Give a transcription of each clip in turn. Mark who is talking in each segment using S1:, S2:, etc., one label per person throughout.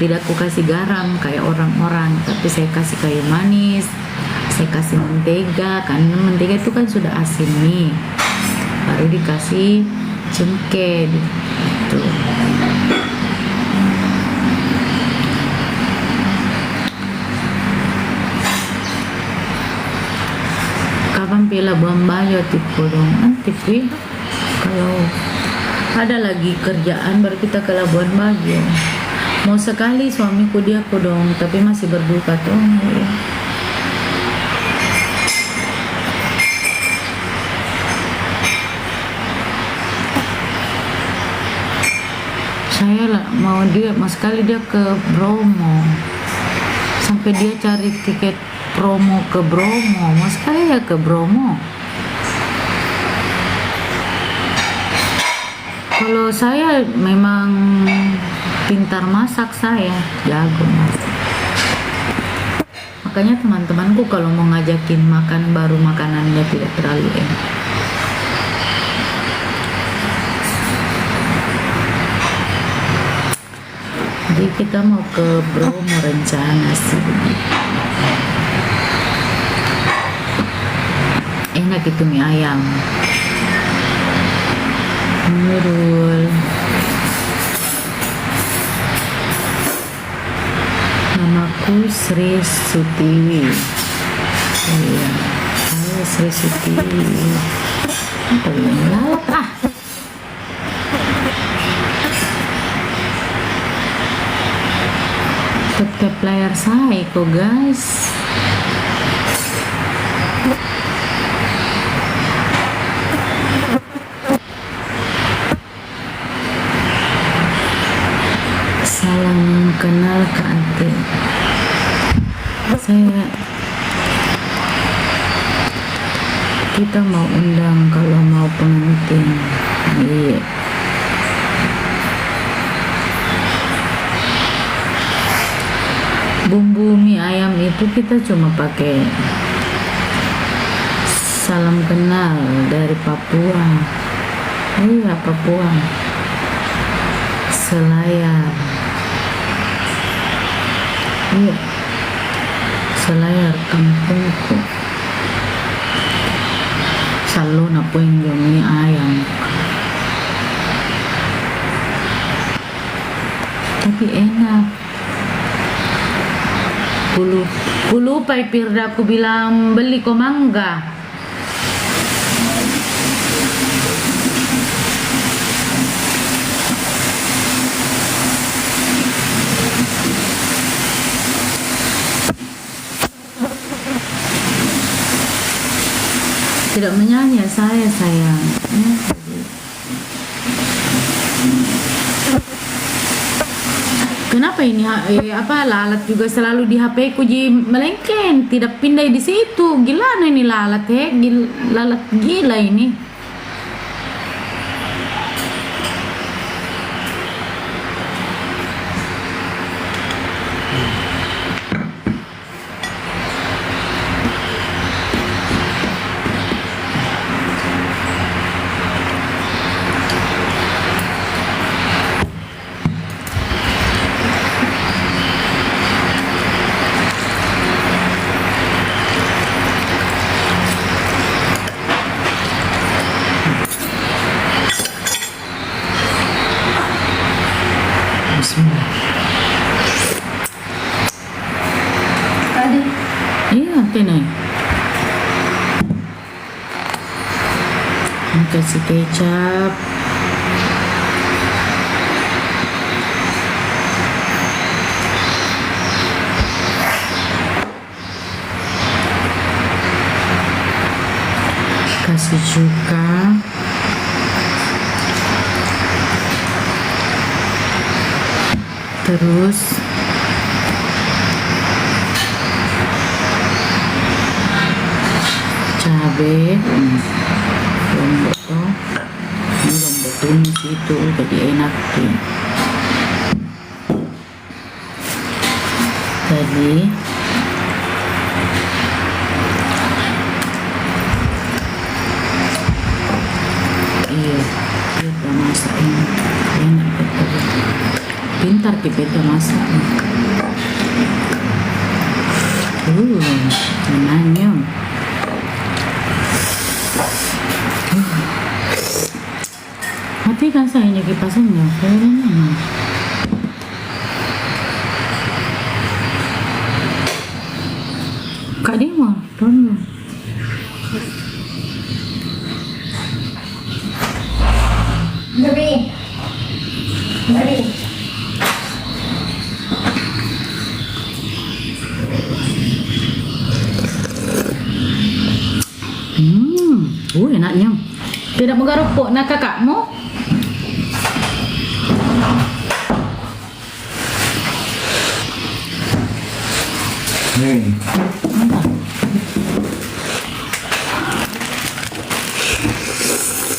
S1: tidak ku kasih garam kayak orang-orang, tapi saya kasih kayu manis, saya kasih mentega, karena mentega itu kan sudah asin nih, baru dikasih cengkeh gitu. Kapan pila buang bayo tipu dong, tipu kalau ada lagi kerjaan baru kita ke Labuan Bajo. Mau sekali suamiku dia dong, tapi masih berduka tuh. Saya lah mau sekali dia ke Bromo, sampai dia cari tiket promo ke Bromo, mau sekali ya ke Bromo. Kalau saya memang pintar masak, saya jago masak. Makanya teman-temanku kalau mau ngajakin makan baru makanannya tidak terlalu enak. Jadi kita mau ke Bromo rencana sih. Enak itu mie ayam. Nurul. Namaku Sri Sutiwi. Iya, saya Sri Sutiwi. Apa yang lalat Tetap layar saya kok guys. Salam kenal ke Ante. Kita mau undang kalau mau pengantin. Iya. Bumbu mie ayam itu kita cuma pakai salam kenal dari Papua. Iya, Papua. Selayar. Iya, Selayar kampungku. Salo na po yung mie ayam. Tapi enak. Lupa Pirda, aku bilang beli ko mangga. Tidak menyanyi saya sayang. Kenapa ini lalat juga selalu di HP ku ji melengken, tidak pindah di situ. Gila ini lalat lalat gila ini. Iya, tenang. Kasih kecap. Kasih cuka. Terus cabai, lombok tumis itu jadi enak tuh. Tadi iya kita masak enak betul. sebentar kita masak. Enaknya. Matikan sayangnya kipasannya. Kak Dima, tolong.
S2: Gabi.
S1: Enaknya. Tidak menggaruk nak kakakmu?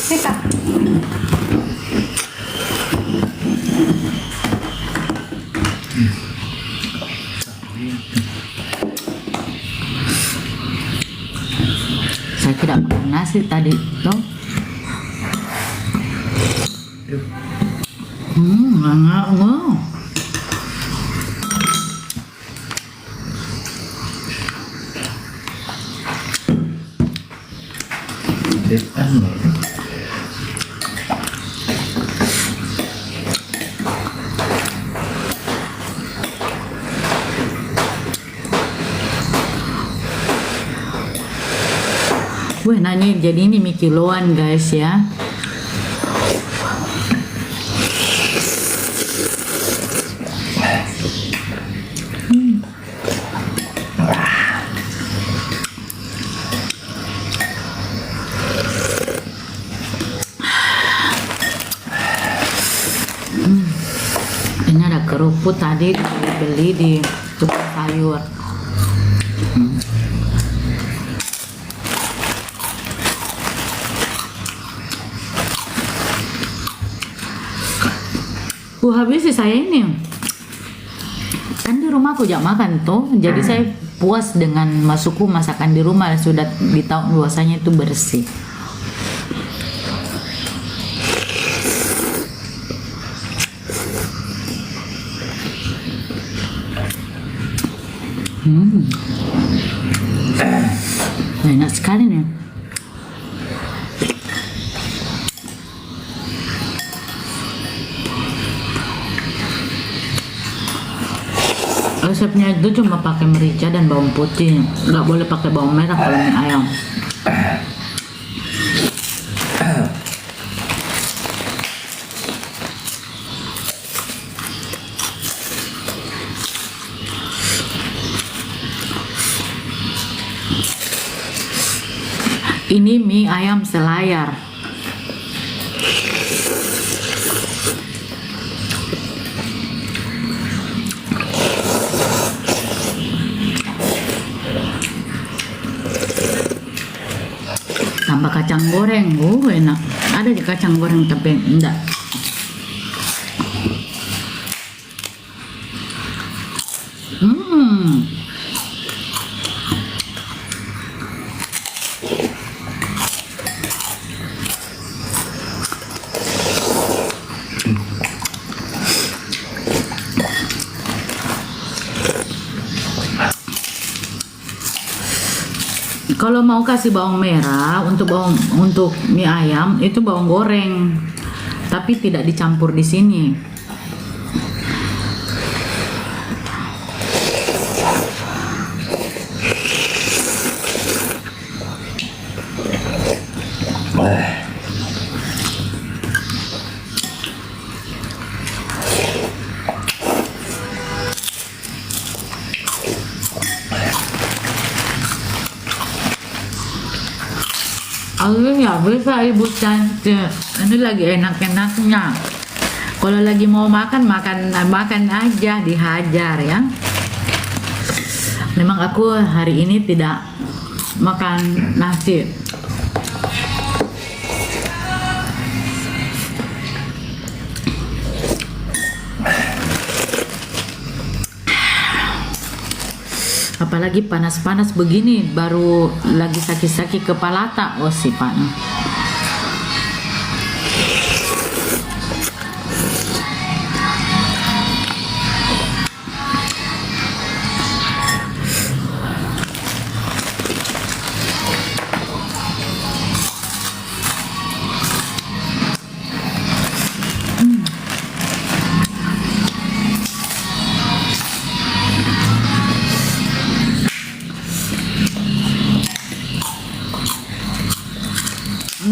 S2: Teka.
S1: Saya tidak makan nasi tadi, toh. Enak loh. Wah, nanya jadi ini mie kiloan guys ya. Ini ada kerupuk tadi beli di tukang sayur. Habis sih saya ini kan di rumah aku jak makan tuh, jadi saya puas dengan masukku masakan di rumah, sudah di tahun luasannya itu bersih. Enak sekali nih. Resepnya itu cuma pakai merica dan bawang putih, nggak boleh pakai bawang merah kalau mie ayam. Ini mie ayam selayar. Tambah kacang goreng, enak. Ada di kacang goreng tapi enggak. Kalau mau kasih bawang merah untuk mie ayam itu bawang goreng, tapi tidak dicampur di sini. Aduh ya bisa ibu cantik, ini lagi enak-enaknya. Kalau lagi mau makan aja, dihajar ya. Memang aku hari ini tidak makan nasi. Apalagi panas-panas begini, baru lagi sakit-sakit kepala tak, sih panas.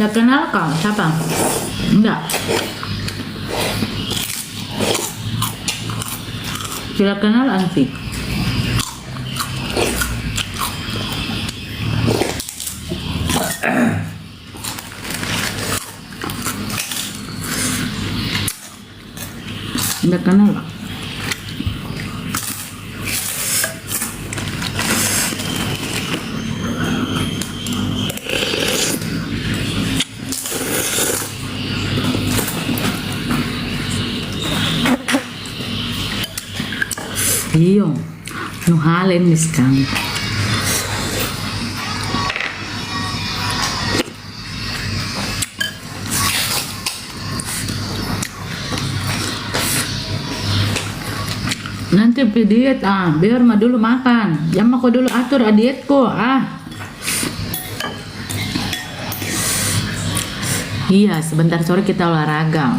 S1: Nggak kenal kau? Siapa? Enggak. Tidak kenal anti. Nggak kenal lah. Iyo, nu halen miskan. Nanti diet biar mah dulu makan. Jangan aku dulu atur dietku Iya, sebentar sore kita olahraga.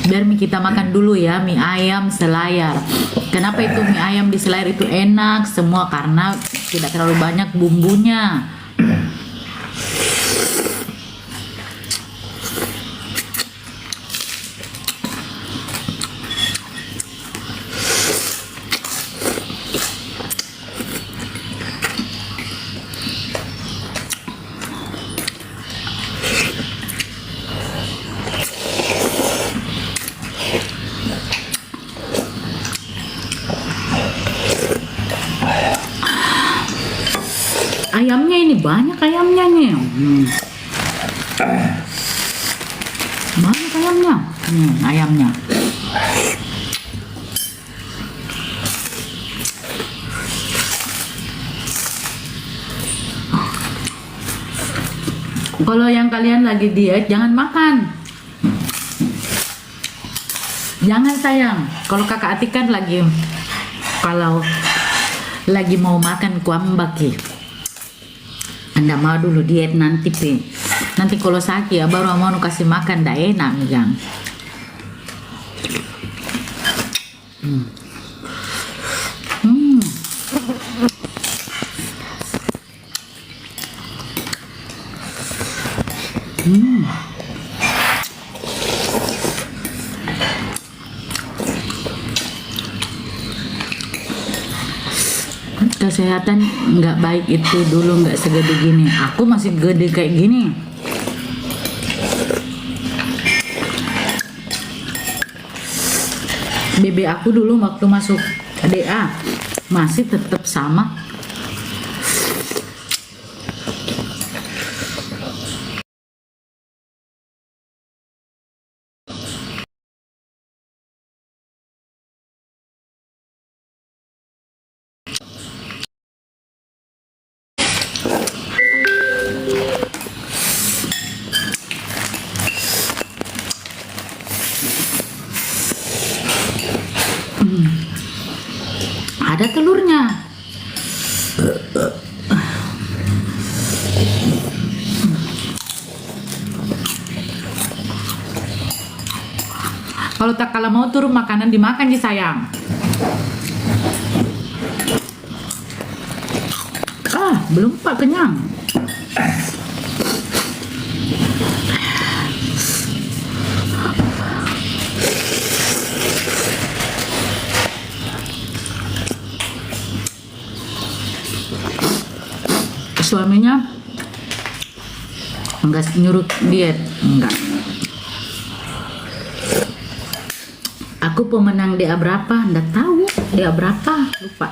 S1: Biar kita makan dulu ya mie ayam selayar. Kenapa itu mie ayam di selayar itu enak semua? Karena tidak terlalu banyak bumbunya. Ayamnya ini banyak ayamnya nih. Banyak ayamnya. Ayamnya. Kalau yang kalian lagi diet jangan makan. Jangan sayang. Kalau kakak Atik kan kalau lagi mau makan kuambaki. Anda mau dulu diet nanti nanti kalau sakit ya baru mau kasih makan dah enak megang. Kesehatan nggak baik itu dulu nggak segede gini. Aku masih gede kayak gini. BB aku dulu waktu masuk DA masih tetap sama. Ada telurnya. Kalau mau turun makanan dimakan di sayang. Belum Pak kenyang. Suaminya enggak nyuruh diet, enggak. Aku pemenang DA berapa? Enggak tahu DA berapa, lupa.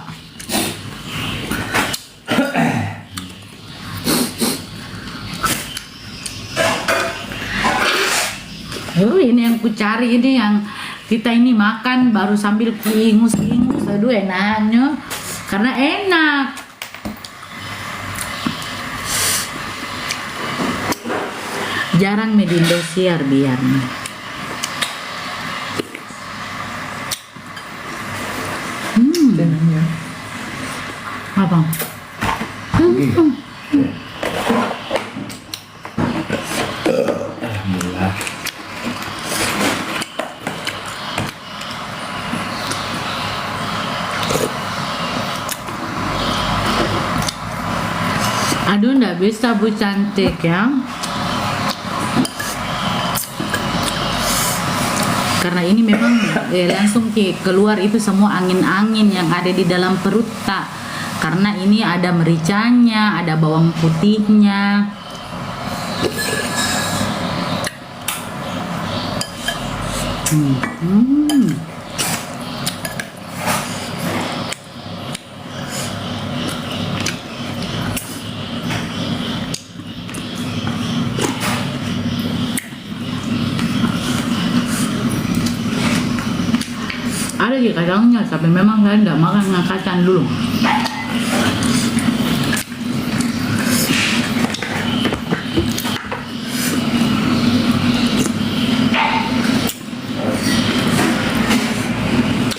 S1: Ini yang ku cari ini yang kita ini makan baru sambil ingus-ingus. Aduh enaknya karena enak. Jarang di Indosiar biar apa?
S3: Alhamdulillah.
S1: Aduh, nggak bisa Bu cantik ya. karena ini memang langsung keluar itu semua angin-angin yang ada di dalam perut tak, karena ini ada mericanya, ada bawang putihnya. Ada di kacangnya, tapi memang saya tidak makan dengan kacang dulu.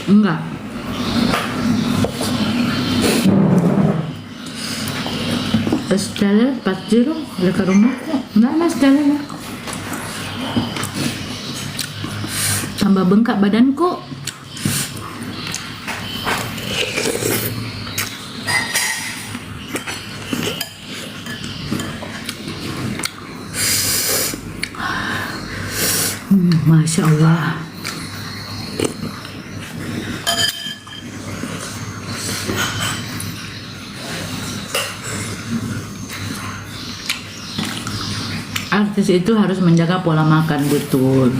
S1: Enggak. Sekali pas jero dekat rumahku, enggak mas sekali ya. Tambah bengkak badanku. Masya Allah. Artis itu harus menjaga pola makan betul.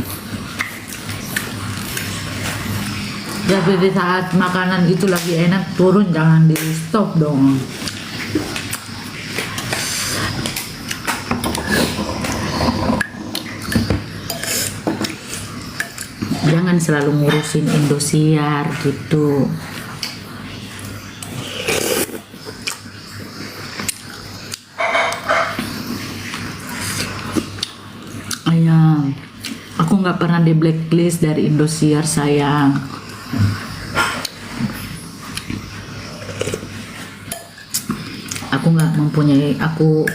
S1: Jadi di saat makanan itu lagi enak turun, jangan di stop dong. Jangan selalu ngurusin Indosiar gitu. Ayang, aku nggak pernah di blacklist dari Indosiar sayang.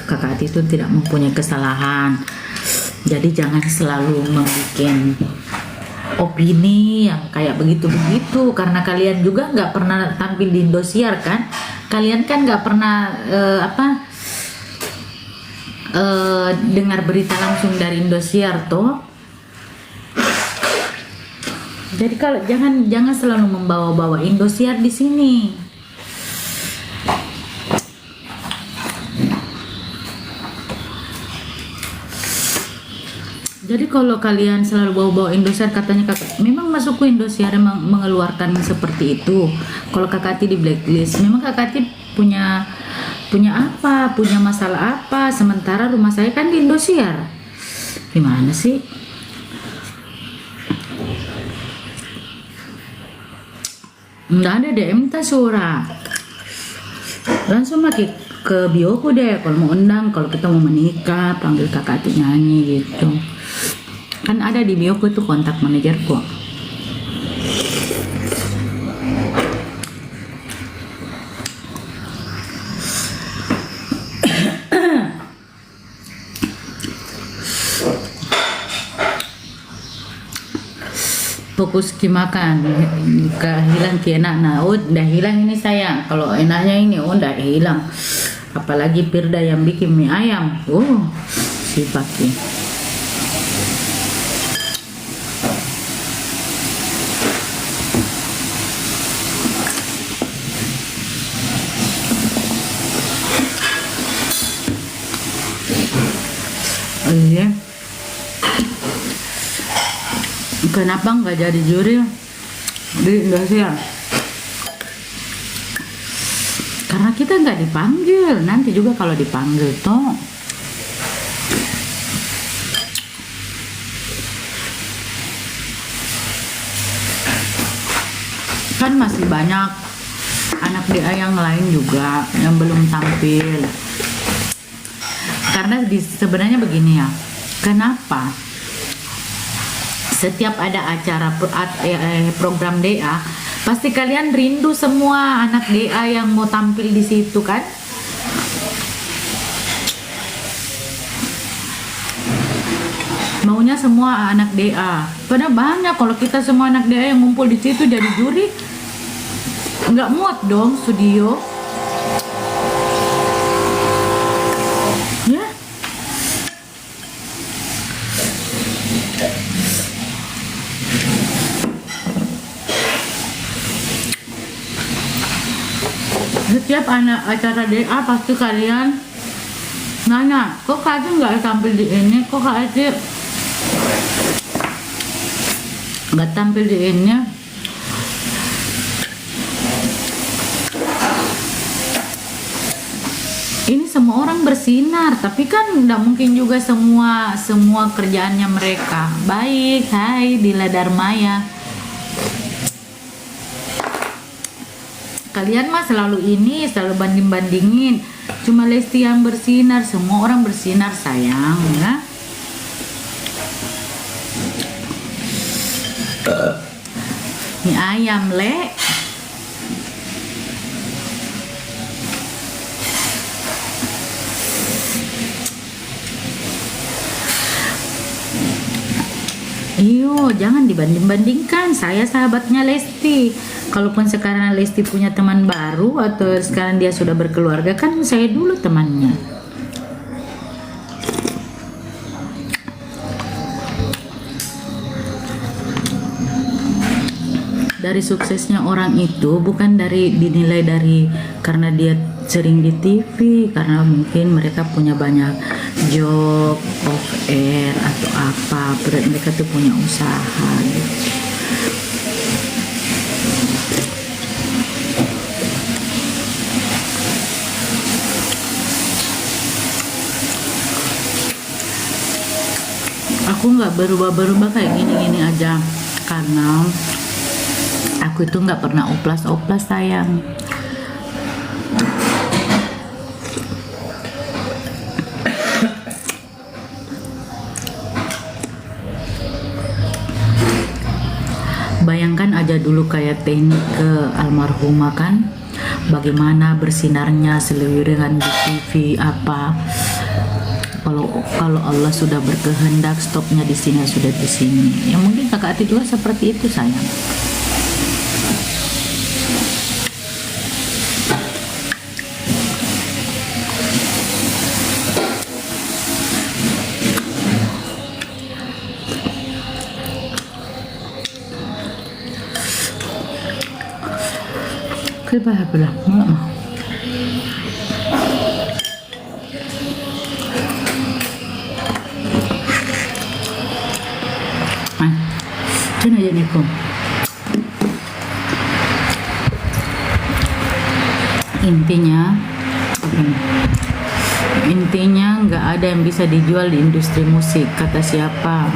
S1: Kakak Ati itu tidak mempunyai kesalahan. Jadi jangan selalu membuat opini yang kayak begitu-begitu, karena kalian juga nggak pernah tampil di Indosiar kan. Kalian kan nggak pernah dengar berita langsung dari Indosiar toh. Jadi kalau jangan selalu membawa-bawa Indosiar di sini. Jadi kalau kalian selalu bawa-bawa Indosiar, katanya kakak, memang masukku Indosiar memang mengeluarkan seperti itu. Kalau kakak Ati di blacklist, memang kakak Ati punya apa, punya masalah apa? Sementara rumah saya kan di Indosiar. Gimana sih? Nggak ada DM ta suara. Langsung lagi ke bioku deh. Kalau mau undang, kalau kita mau menikah, panggil kakak Ati nyanyi gitu. Kan ada di bioku itu kontak manajerku. Fokus ke makan, hilang ke enak. Nah, udah hilang ini sayang. Kalau enaknya ini udah hilang. Apalagi Firda yang bikin mie ayam. Si Paki. Oh iya. Kenapa nggak jadi juri di Indosiar? Karena kita nggak dipanggil. Nanti juga kalau dipanggil toh kan masih banyak anak DA yang lain juga yang belum tampil. Karena sebenarnya begini ya, kenapa setiap ada acara program DA pasti kalian rindu semua anak DA yang mau tampil di situ kan? Maunya semua anak DA. Padahal banyak, kalau kita semua anak DA yang ngumpul di situ jadi juri, nggak muat dong studio. Ya. Setiap anak acara DA pasti kalian nanya, kok Kak Ati nggak tampil di ini, kok Kak Ati nggak tampil di ini. Ini semua orang bersinar, tapi kan nggak mungkin juga semua kerjaannya mereka baik. Hai Dila Darmaya, kalian mah selalu banding-bandingin. Cuma Lesti yang bersinar, semua orang bersinar sayang ya. Mie ayam Le. Iyo, jangan dibanding-bandingkan. Saya sahabatnya Lesti. Kalaupun sekarang Lesti punya teman baru atau sekarang dia sudah berkeluarga, kan saya dulu temannya. Dari suksesnya orang itu bukan dinilai dari karena dia sering di TV, karena mungkin mereka punya banyak job off air atau apa, mereka tuh punya usaha gitu. Aku nggak berubah kayak gini-gini aja karena aku itu nggak pernah oplas sayang. Bayangkan aja dulu kayak teknik ke almarhumah kan, bagaimana bersinarnya seliweran di TV apa. Kalau Allah sudah berkehendak stopnya di sini, sudah di sini. Ya mungkin Kakak Ati juga seperti itu sayang. Kenapa bilang? Sini aja nih Kom. Intinya nggak ada yang bisa dijual di industri musik. Kata siapa?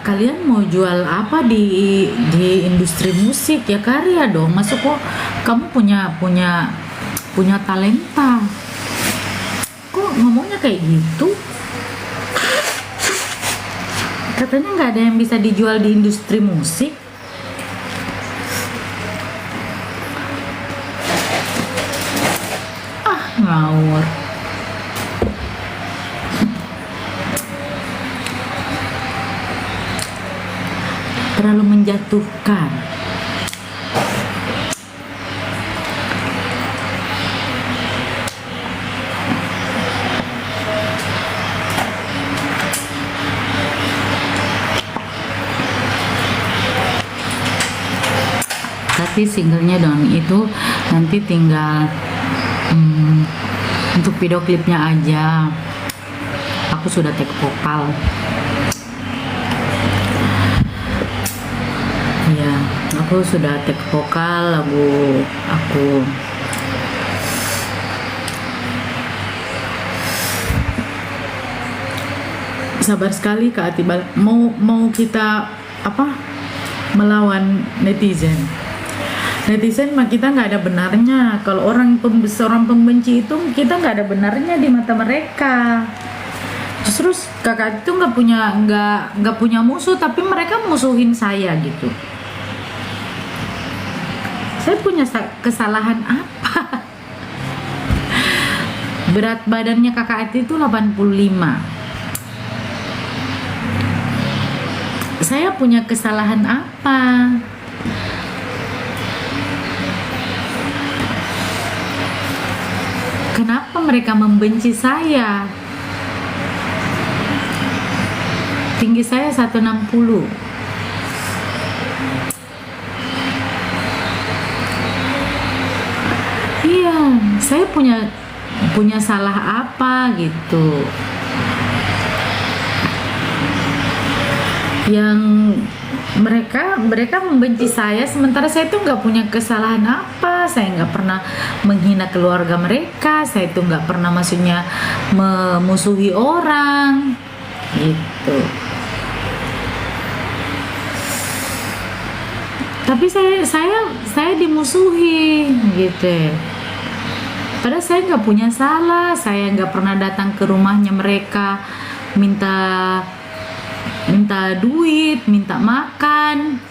S1: Kalian mau jual apa di industri musik? Ya karya dong. Masuk kok kamu punya talenta. Kok ngomongnya kayak gitu? Katanya nggak ada yang bisa dijual di industri musik. Ah, ngawur. Terlalu menjatuhkan. Tapi singlenya dong itu nanti tinggal untuk video klipnya aja. Aku sudah take vokal. Ya, aku sudah take vokal lagu aku. Sabar sekali Kak Ati, mau kita melawan netizen mah kita nggak ada benarnya. Kalau orang pembenci itu kita nggak ada benarnya di mata mereka. Justru Kakak itu nggak punya musuh, tapi mereka musuhin saya gitu. Saya punya kesalahan apa? Berat badannya Kakak Ati itu 85. Saya punya kesalahan apa? Kenapa mereka membenci saya? Tinggi saya 160. Iya, saya punya salah apa gitu yang mereka membenci saya, sementara saya tuh nggak punya kesalahan apa. Saya nggak pernah menghina keluarga mereka, saya tuh nggak pernah maksudnya memusuhi orang gitu. Tapi saya dimusuhi gitu. Padahal saya nggak punya salah, saya nggak pernah datang ke rumahnya mereka minta duit, minta makan.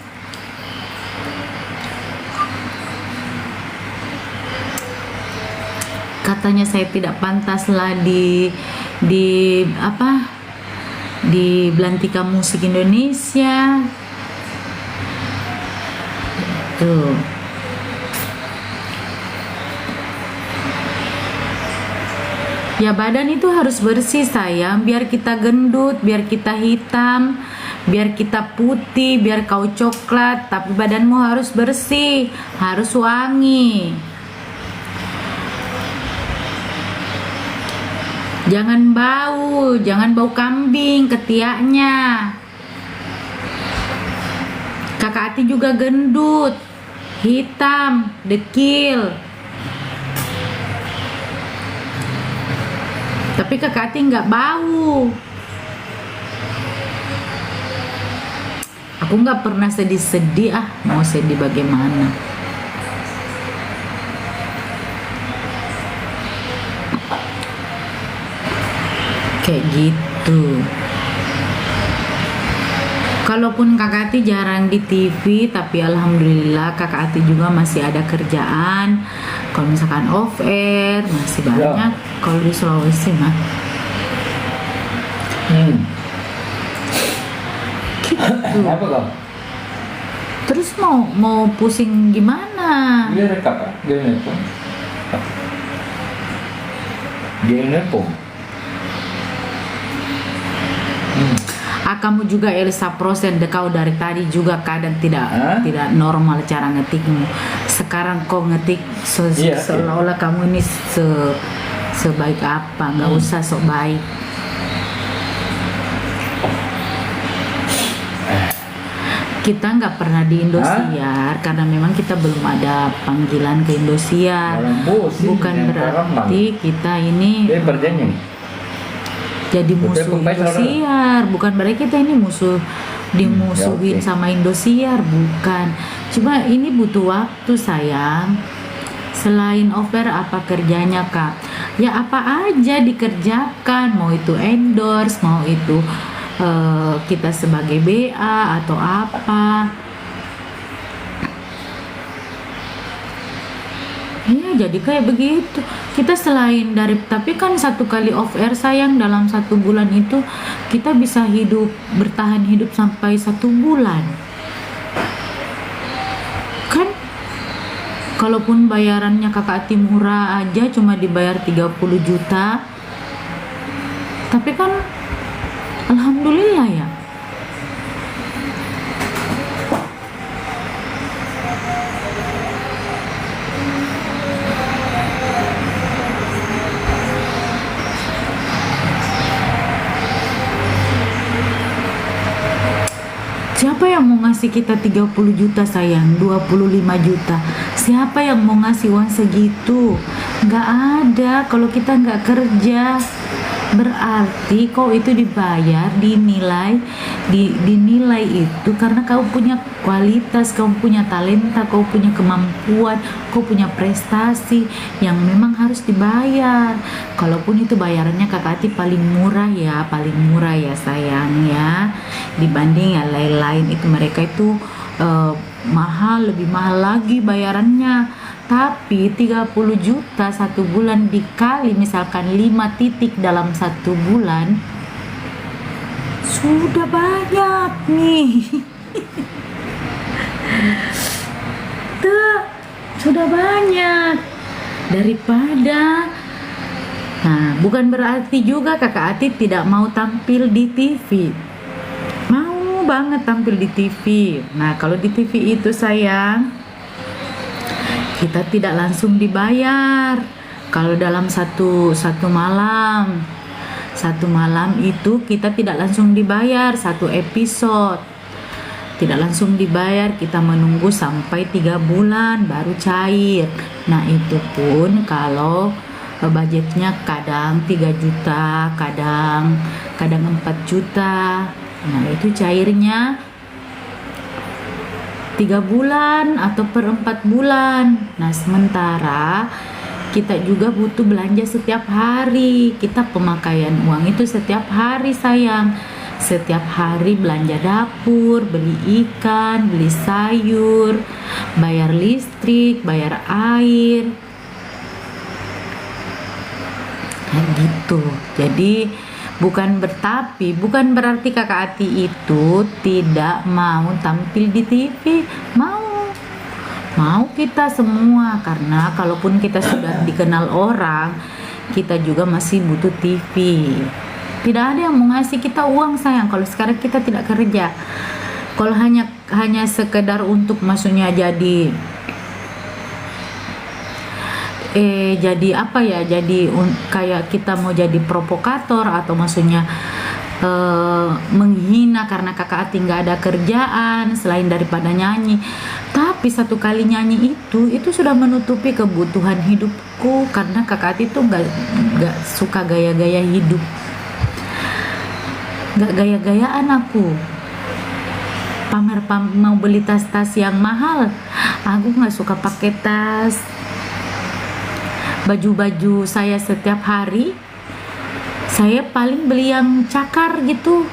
S1: Katanya saya tidak pantas lah di apa? Di Belantika Musik Indonesia. Tuh. Ya badan itu harus bersih sayang, biar kita gendut, biar kita hitam, biar kita putih, biar kau coklat, tapi badanmu harus bersih, harus wangi. Jangan bau kambing ketiaknya. Kakak Ati juga gendut, hitam, dekil. Tapi Kakak Ati nggak bau. Aku nggak pernah sedih-sedih, mau sedih bagaimana? Kayak gitu. Kalaupun Kakak Ati jarang di TV, tapi alhamdulillah Kakak Ati juga masih ada kerjaan. Kalau misalkan off air masih banyak. Kalau di Sulawesi mah. Gitu.
S3: Apa kau?
S1: Terus mau pusing gimana?
S3: Dia rekap ah, dia nelpon. Dia nelpon.
S1: Kamu juga Elsa Prosen, kau dari tadi juga kadang tidak normal cara ngetikmu. Sekarang kau ngetik seolah-olah kamu ini sebaik apa, nggak usah sok baik. Kita nggak pernah di Indosiar karena memang kita belum ada panggilan ke Indosiar. Bukan berarti kita ini jadi musuh Indosiar, bukan berarti kita ini dimusuhin sama Indosiar, bukan. Cuma ini butuh waktu sayang. Selain offer apa kerjanya Kak? Ya apa aja dikerjakan, mau itu endorse, mau itu kita sebagai BA atau apa. Iya, jadi kayak begitu. Kita selain tapi kan satu kali off air sayang, dalam 1 bulan itu kita bisa bertahan hidup sampai 1 bulan. Kan kalaupun bayarannya Kakak Ati murah aja cuma dibayar 30 juta. Tapi kan alhamdulillah ya. Siapa yang mau ngasih kita 30 juta sayang, 25 juta? Siapa yang mau ngasih uang segitu? Nggak ada. Kalau kita nggak kerja, berarti kau itu dibayar, dinilai itu karena kau punya kualitas, kau punya talenta, kau punya kemampuan, kau punya prestasi yang memang harus dibayar. Kalaupun itu bayarannya Kakak Ati paling murah ya sayang ya, dibanding yang lain-lain itu mereka itu mahal, lebih mahal lagi bayarannya. Tapi 30 juta 1 bulan dikali misalkan 5 titik dalam 1 bulan, sudah banyak nih. Tuh, sudah banyak daripada. Nah, bukan berarti juga Kakak Ati tidak mau tampil di TV. Mau banget tampil di TV. Nah, kalau di TV itu sayang, kita tidak langsung dibayar. Kalau dalam satu malam itu kita tidak langsung dibayar, satu episode tidak langsung dibayar, kita menunggu sampai 3 bulan baru cair. Nah itu pun kalau budgetnya kadang 3 juta, kadang 4 juta. Nah itu cairnya 3 bulan atau per 4 bulan. Nah sementara kita juga butuh belanja setiap hari. Kita pemakaian uang itu setiap hari sayang. Setiap hari belanja dapur, beli ikan, beli sayur, bayar listrik, bayar air, kayak gitu. Jadi bukan berarti Kakak Ati itu tidak mau tampil di TV. Mau kita semua, karena kalaupun kita sudah dikenal orang, kita juga masih butuh TV. Tidak ada yang mau ngasih kita uang sayang kalau sekarang kita tidak kerja. Kalau hanya sekedar untuk maksudnya jadi apa ya, jadi kayak kita mau jadi provokator atau maksudnya menghina karena Kakak Ati nggak ada kerjaan selain daripada nyanyi. Tapi satu kali nyanyi itu sudah menutupi kebutuhan hidupku, karena Kakak Ati tuh nggak suka gaya-gaya hidup, nggak gaya-gayaan aku. Pamer mau beli tas-tas yang mahal, aku nggak suka pakai tas. Baju-baju saya setiap hari saya paling beli yang cakar gitu.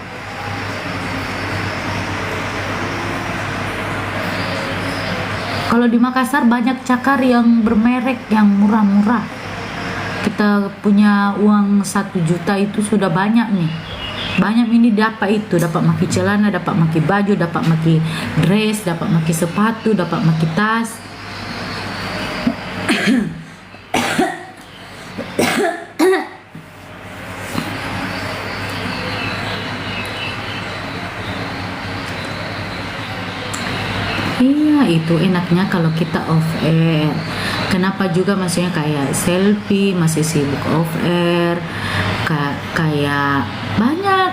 S1: Kalau di Makassar banyak cakar yang bermerek, yang murah-murah. Kita punya uang 1 juta itu sudah banyak nih. Banyak ini dapat maki celana, dapat maki baju, dapat maki dress, dapat maki sepatu, dapat maki tas. Iya, itu enaknya kalau kita off air. Kenapa juga maksudnya kayak selfie masih sibuk off air, kayak banyak.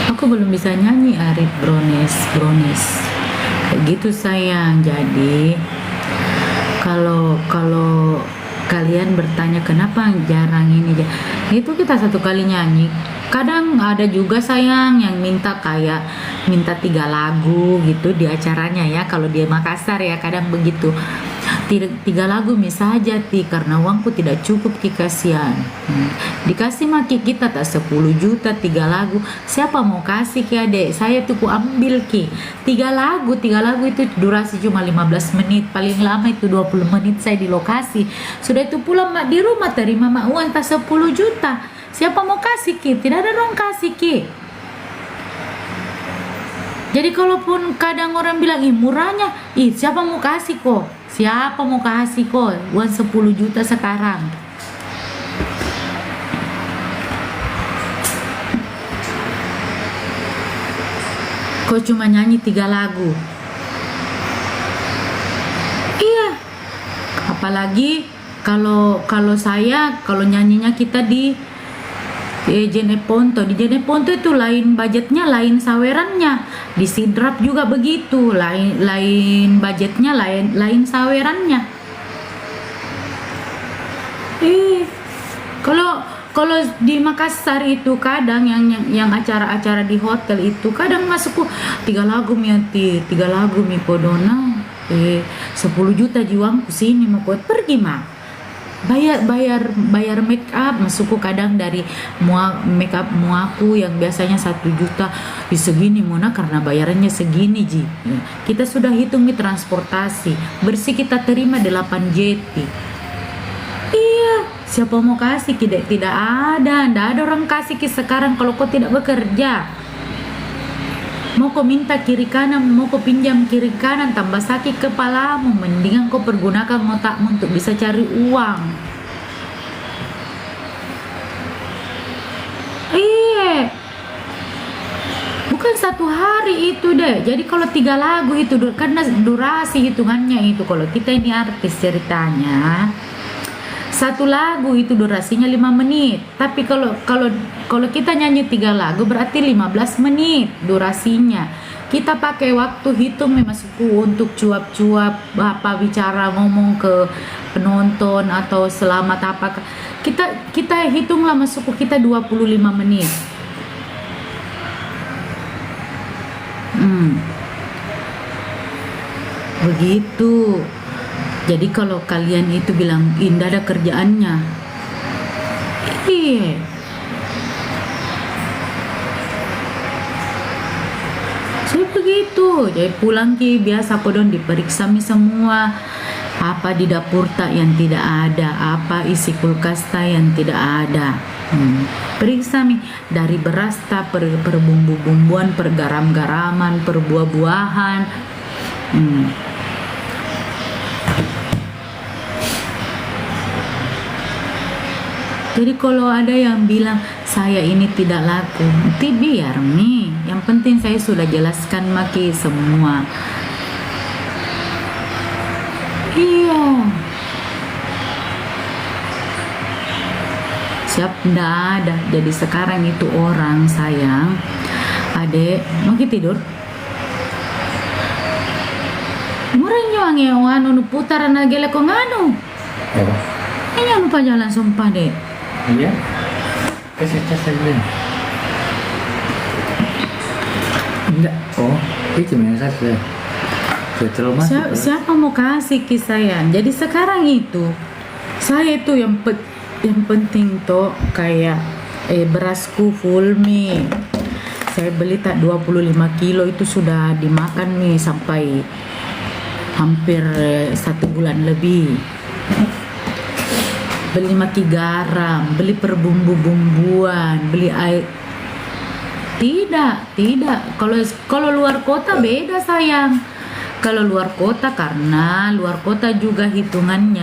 S1: Aku belum bisa nyanyi Arif brownies kayak gitu sayang. Jadi kalau kalian bertanya kenapa jarang ini, itu kita satu kali nyanyi. Kadang ada juga sayang yang minta 3 lagu gitu di acaranya ya. Kalau di Makassar ya kadang begitu. 3 lagu misalnya karena uangku tidak cukup kasihan. Dikasih maki kita tak 10 juta 3 lagu. Siapa mau kasih ki adek? Saya tuh ku ambil ki 3 lagu itu durasi cuma 15 menit, paling lama itu 20 menit saya di lokasi. Sudah itu pulang mak di rumah terima mak uang tak 10 juta. Siapa mau kasih ki? Tidak ada orang kasih ki. Jadi kalaupun kadang orang bilang murahnya, siapa mau kasih kok? Siapa mau kasih kok uang 10 juta sekarang? Kok cuma nyanyi 3 lagu? Iya. Apalagi kalau saya nyanyinya kita di Jeneponto. Di Jeneponto itu lain budgetnya, lain sawerannya. Di Sidrap juga begitu, lain budgetnya, lain sawerannya. Kalau di Makassar itu kadang yang acara-acara di hotel itu kadang masuk 3 lagu mianti, 3 lagu mi podona 10 juta jiwangku sini mau kuat pergi mah. Bayar make up masukku kadang dari make up muaku yang biasanya 1 juta di segini Mona karena bayarannya segini ji. Kita sudah hitung di transportasi bersih kita terima 8 jeti. Iya, siapa mau kasih? Tidak ada orang kasih sekarang kalau kau tidak bekerja. Mau kau minta kiri kanan, mau kau pinjam kiri kanan, tambah sakit kepalamu. Mendingan kau pergunakan otakmu untuk bisa cari uang. kan 1 hari itu deh. Jadi kalau 3 lagu itu karena durasi hitungannya itu, kalau kita ini artis ceritanya 1 lagu itu durasinya 5 menit. Tapi kalau kita nyanyi 3 lagu berarti 15 menit durasinya. Kita pakai waktu hitung memang untuk cuap-cuap apa bicara ngomong ke penonton atau selamat apa. Kita hitunglah masuk kita 25 menit. Begitu. Jadi kalau kalian itu bilang indah ada kerjaannya, iya. Saya begitu. Jadi pulang biasa kodon diperiksa semua. Apa di dapur tak yang tidak ada, apa isi kulkas tak yang tidak ada. Periksa dari beras tak, per bumbu-bumbuan, per garam-garaman, per buah-buahan. Jadi kalau ada yang bilang saya ini tidak laku, nanti biar yang penting saya sudah jelaskan maki semua. Iya. Siap ndak ada. Jadi sekarang itu orang sayang, adek maki tidur. Murang nyuang ya anu putaran agele ko nganu.
S3: Apa?
S1: Ini anu pa jalan sumpah dek.
S3: Iya. Kasih cas aja. Enggak. Oh, itu memang saja.
S1: Siapa mau kasih ke saya? Jadi sekarang itu saya itu yang penting tuh kayak berasku full mie. Saya beli tak 25 kilo itu sudah dimakan sampai hampir 1 bulan lebih. Beli maki garam, beli perbumbu-bumbuan, beli air. Tidak. Kalau luar kota beda sayang. Kalau luar kota, karena luar kota juga hitungan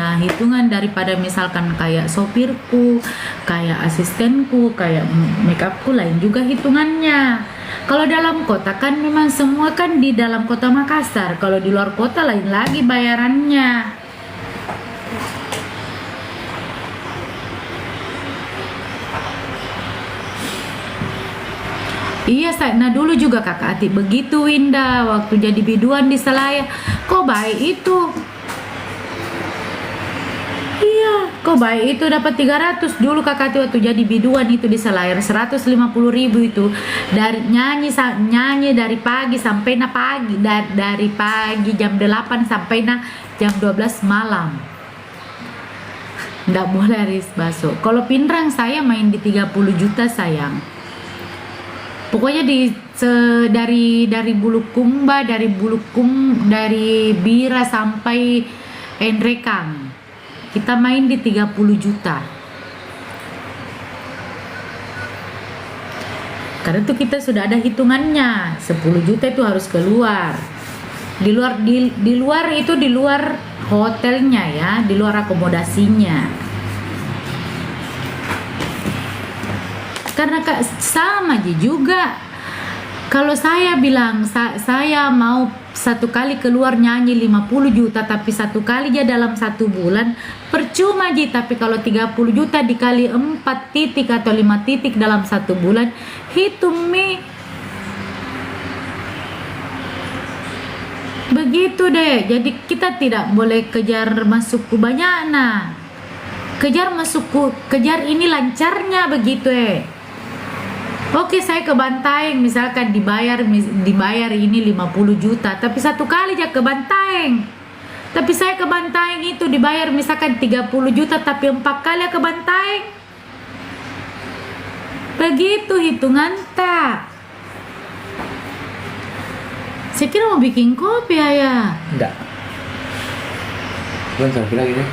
S1: daripada misalkan kayak sopirku, kayak asistenku, kayak makeupku lain juga hitungannya. Kalau dalam kota kan memang semua kan di dalam kota Makassar. Kalau di luar kota lain lagi bayarannya. Iya, nah dulu juga kakak Ati begitu Winda waktu jadi biduan di Selayar. Kok baik itu? Iya, kok baik itu dapat 300 dulu kakak Ati waktu jadi biduan itu di Selayar 150.000 itu dari nyanyi dari pagi sampai pagi dari pagi jam 8 sampai jam 12 malam. Nggak boleh Aris Baso. Kalau Pindrang saya main di 30 juta sayang. Pokoknya dari Bulukumba, dari Bira sampai Endrekang. Kita main di 30 juta. Karena itu kita sudah ada hitungannya. 10 juta itu harus keluar. Di luar itu di luar hotelnya ya, di luar akomodasinya. Karena sama aja juga. Kalau saya bilang saya mau 1 kali keluar nyanyi 50 juta tapi 1 kali aja dalam 1 bulan percuma aja. Tapi kalau 30 juta dikali 4 titik atau 5 titik dalam 1 bulan, hitung begitu deh. Jadi kita tidak boleh kejar masuk ke banyak kejar ini lancarnya begitu Oke, saya ke Bantaeng misalkan dibayar ini 50 juta, tapi 1 kali aja ke Bantaeng. Tapi saya ke Bantaeng itu dibayar misalkan 30 juta tapi 4 kali ke Bantaeng. Begitu hitungan tak. Saya kira mau bikin kopi ya.
S3: Enggak. Bentar lagi deh.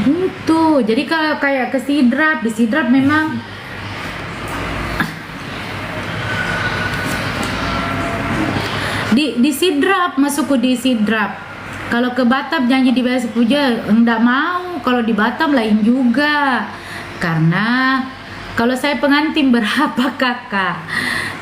S1: Gitu. Jadi kalau kayak ke Sidrap, di Sidrap memang di Sidrap masuk di Sidrap. Kalau ke Batam nyanyi di Basa Puja enggak mau. Kalau di Batam lain juga. Karena kalau saya pengantin berapa kakak?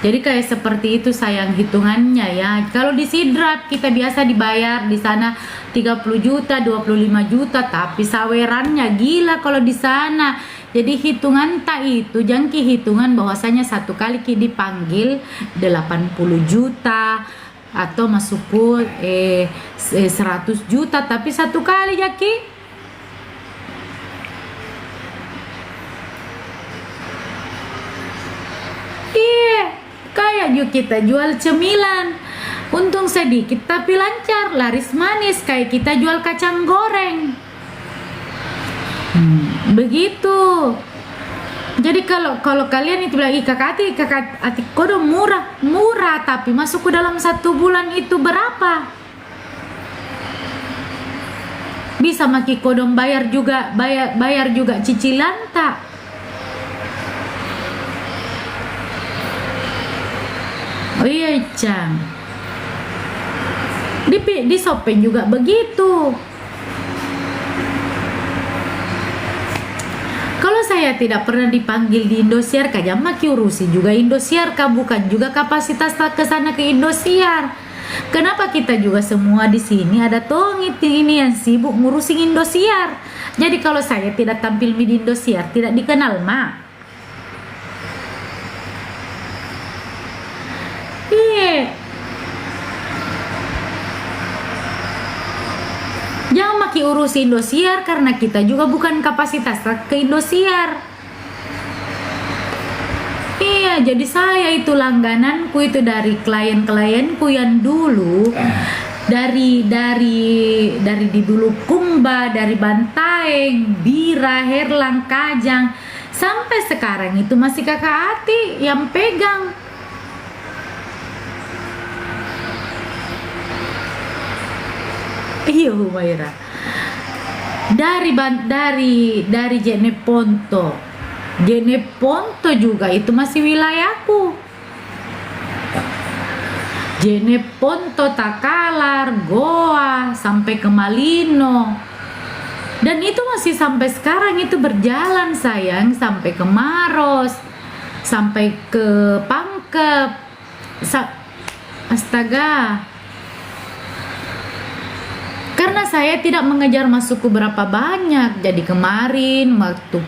S1: Jadi kayak seperti itu sayang hitungannya ya. Kalau di Sidrap kita biasa dibayar di sana 30 juta, 25 juta, tapi sawerannya gila kalau di sana. Jadi hitungan tak itu, jangki hitungan bahwasanya satu kali ki dipanggil 80 juta atau masuk 100 juta, tapi satu kali ya ki. Kayak yuk kita jual cemilan, untung sedikit tapi lancar, laris manis. Kayak kita jual kacang goreng, begitu. Jadi kalau kalian itu bilang kakak atik kodong murah, tapi masuk ke dalam 1 bulan itu berapa? Bisa maki kodong bayar juga cicilan tak? Oh iya Cang, di Shopee juga begitu. Kalau saya tidak pernah dipanggil di Indosiar, kajam maki urusi juga Indosiar, bukan juga kapasitas tak ke sana ke Indosiar. Kenapa kita juga semua di sini ada ini yang sibuk ngurusin Indosiar. Jadi kalau saya tidak tampil di Indosiar, tidak dikenal mak. Jangan maki urusi Indosiar karena kita juga bukan kapasitas ke Indosiar. Iya, jadi saya itu langgananku itu dari klien-klienku yang dulu dari di dulu Kumba, dari Bantaeng, Bira, Herlang, Kajang, sampai sekarang itu masih kakak Ati yang pegang. Iya Humaira, dari Jeneponto juga itu masih wilayahku. Jeneponto, Takalar, Goa sampai ke Malino, dan itu masih sampai sekarang itu berjalan sayang, sampai ke Maros, sampai ke Pangkep. Astaga, karena saya tidak mengejar masuk ke berapa banyak. Jadi kemarin waktu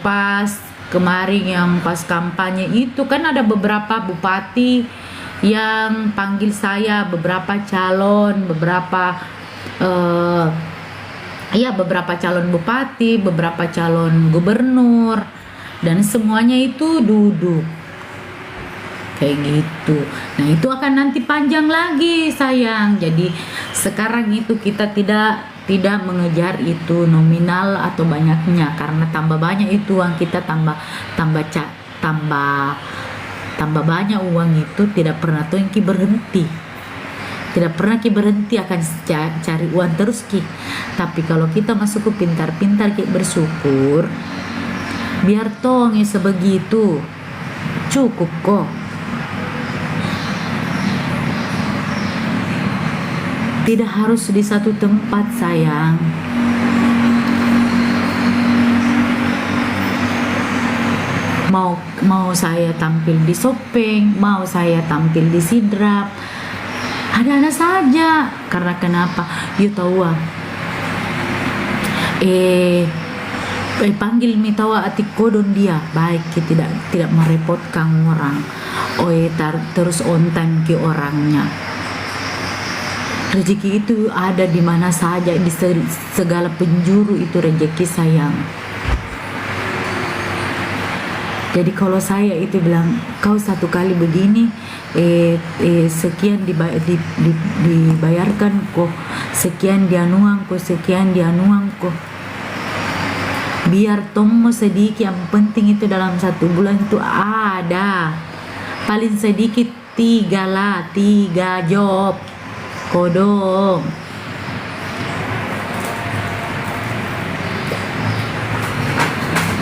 S1: yang pas kampanye itu kan ada beberapa bupati yang panggil saya, beberapa calon bupati, beberapa calon gubernur, dan semuanya itu duduk kayak gitu. Nah itu akan nanti panjang lagi sayang. Jadi sekarang itu kita tidak mengejar itu nominal atau banyaknya, karena tambah banyak itu uang kita, tambah banyak uang itu tidak pernah tuh ki berhenti. Tidak pernah ki berhenti, akan cari uang terus ki. Tapi kalau kita masuk ke pintar-pintar ki bersyukur, biar tong sebegitu cukup kok. Tidak harus di satu tempat sayang. Mau saya tampil di Sopeng, mau saya tampil di Sidrap, ada saja. Karena kenapa? You tahu panggil mitawa atik kodon dia baik, tidak merepotkan orang. Terus on time ke orangnya. Rezeki itu ada di mana saja, di segala penjuru itu rezeki sayang. Jadi kalau saya itu bilang kau satu kali begini sekian dibayarkan kok, sekian dianuang kok, biar tomo sedikit, yang penting itu dalam 1 bulan itu ada paling sedikit 3 job kodong.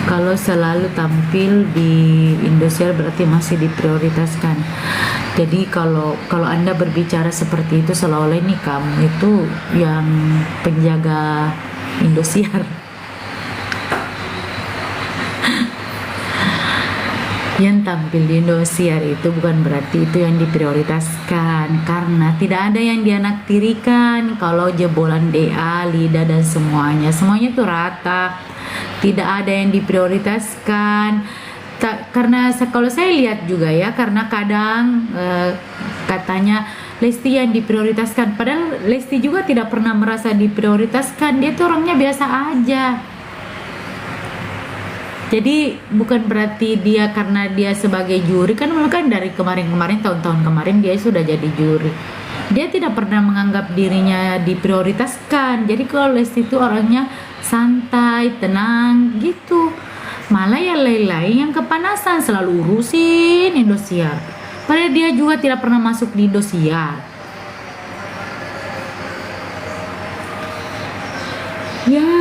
S1: Kalau selalu tampil di Indosiar berarti masih diprioritaskan. Jadi kalau Anda berbicara seperti itu, seolah-olah ini kamu itu yang penjaga Indosiar. Yang tampil di Indosiar itu bukan berarti itu yang diprioritaskan, karena tidak ada yang dianaktirikan. Kalau jebolan DA, LIDA dan semuanya itu rata, tidak ada yang diprioritaskan. Karena kalau saya lihat juga ya, karena kadang katanya Lesti yang diprioritaskan, padahal Lesti juga tidak pernah merasa diprioritaskan. Dia tuh orangnya biasa aja. Jadi bukan berarti dia karena dia sebagai juri, kan dari kemarin-kemarin, tahun-tahun kemarin dia sudah jadi juri. Dia tidak pernah menganggap dirinya diprioritaskan. Jadi kalau Lesti itu orangnya santai, tenang gitu. Malah yang lain-lain yang kepanasan selalu urusin Indosiar. Padahal dia juga tidak pernah masuk di Indosiar. Ya.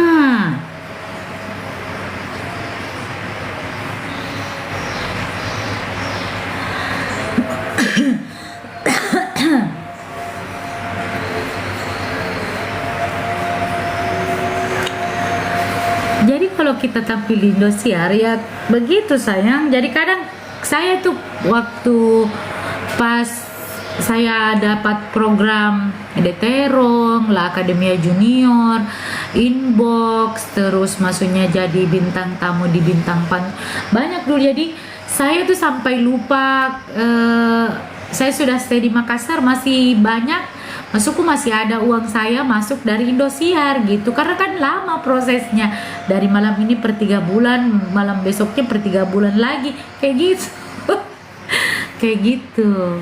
S1: Jadi kalau kita tampil di Indosiar ya begitu sayang. Jadi kadang saya tuh waktu pas saya dapat program Terong, La Academia Junior, Inbox, terus maksudnya jadi bintang tamu di Bintang Pan, banyak dulu. Jadi saya tuh sampai lupa saya sudah stay di Makassar, masih banyak masukku, masih ada uang saya masuk dari Indosiar gitu, karena kan lama prosesnya, dari malam ini per 3 bulan, malam besoknya per 3 bulan lagi, kayak gitu. Kayak gitu,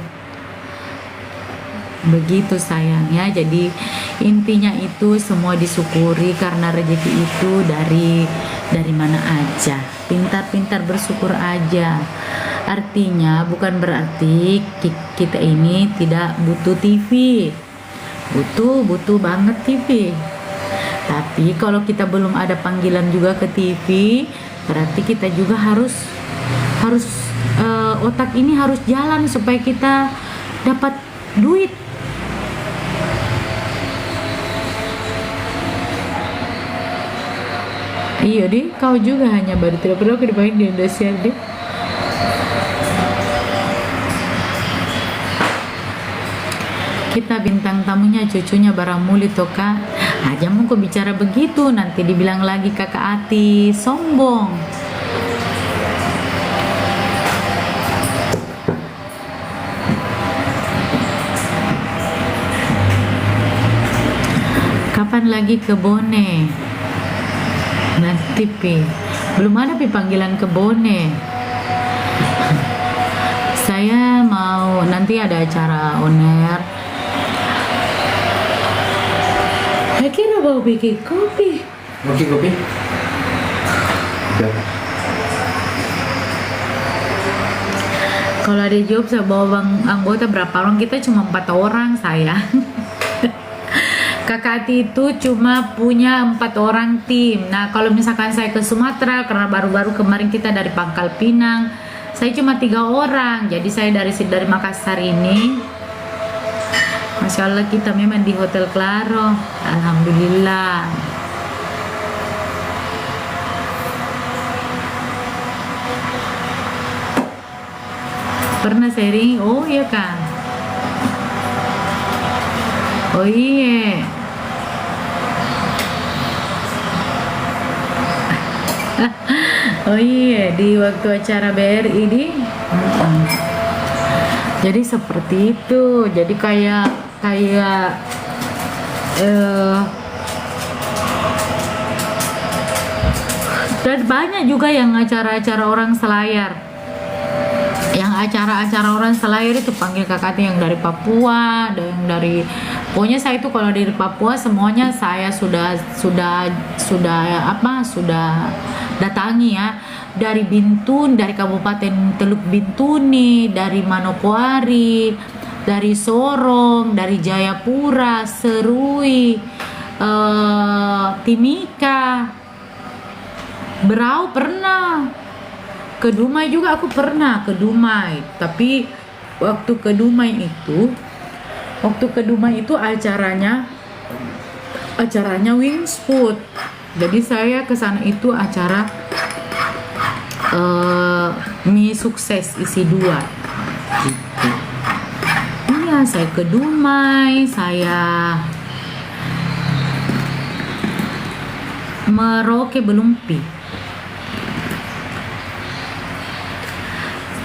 S1: begitu sayangnya. Jadi intinya itu semua disyukuri, karena rezeki itu dari mana aja, pintar-pintar bersyukur aja. Artinya bukan berarti kita ini tidak butuh TV, butuh banget TV. Tapi kalau kita belum ada panggilan juga ke TV, berarti kita juga harus otak ini harus jalan supaya kita dapat duit. Iya deh, kau juga hanya baru tidak perlu dipakai di Indosiar deh. Kita bintang tamunya cucunya Baramuli toka aja, mau kok bicara begitu, nanti dibilang lagi kakak Ati sombong. Kapan lagi ke Bone? Nanti belum ada panggilan ke Bone. Saya mau, nanti ada acara on-air. Saya kira mau bikin kopi.
S3: Mau bikin kopi? Udah.
S1: Kalau ada job saya bawa anggota berapa orang? Kita cuma 4 orang sayang. Kakak Ati itu cuma punya 4 orang tim. Nah kalau misalkan saya ke Sumatera, karena baru-baru kemarin kita dari Pangkal Pinang, saya cuma 3 orang. Jadi saya dari Makassar ini, Masya Allah kita memang di Hotel Claro, alhamdulillah. Pernah sharing? Oh iya kan? Oh iya. Oh iya, di waktu acara BRI ini. Jadi seperti itu. Jadi kayak dan banyak juga yang acara-acara orang Selayar. Yang acara-acara orang Selayar itu panggil kakak yang dari Papua, ada yang dari, pokoknya saya itu kalau dari Papua semuanya saya sudah datangi ya. Dari Bintun, dari Kabupaten Teluk Bintuni, dari Manokwari, dari Sorong, dari Jayapura, Serui, Timika, Berau pernah, ke Dumai juga aku pernah ke Dumai. Tapi waktu ke Dumai itu acaranya Wings Food. Jadi saya ke sana itu acara mie sukses isi 2. Iya, saya ke Dumai, saya Merauke belum pi.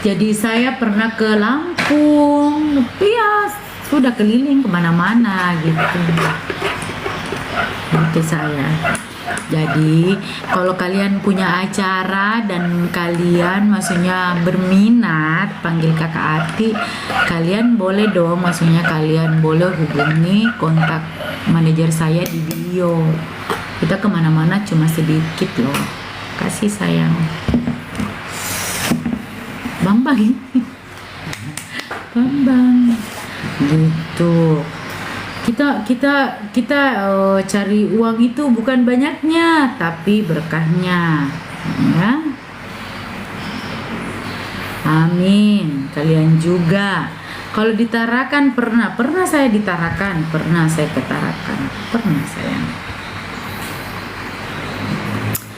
S1: Jadi saya pernah ke Lampung, ya sudah keliling kemana-mana gitu. Itu saya. Jadi kalau kalian punya acara dan kalian maksudnya berminat panggil kakak Ati, kalian boleh dong, maksudnya kalian boleh hubungi kontak manajer saya di bio. Kita kemana-mana cuma sedikit loh. Kasih sayang. Bambang. Bambang. Gitu. Kita cari uang itu bukan banyaknya, tapi berkahnya. Ya. Amin. Kalian juga. Kalau di Tarakan pernah saya di Tarakan, pernah saya ke Tarakan, pernah sayang.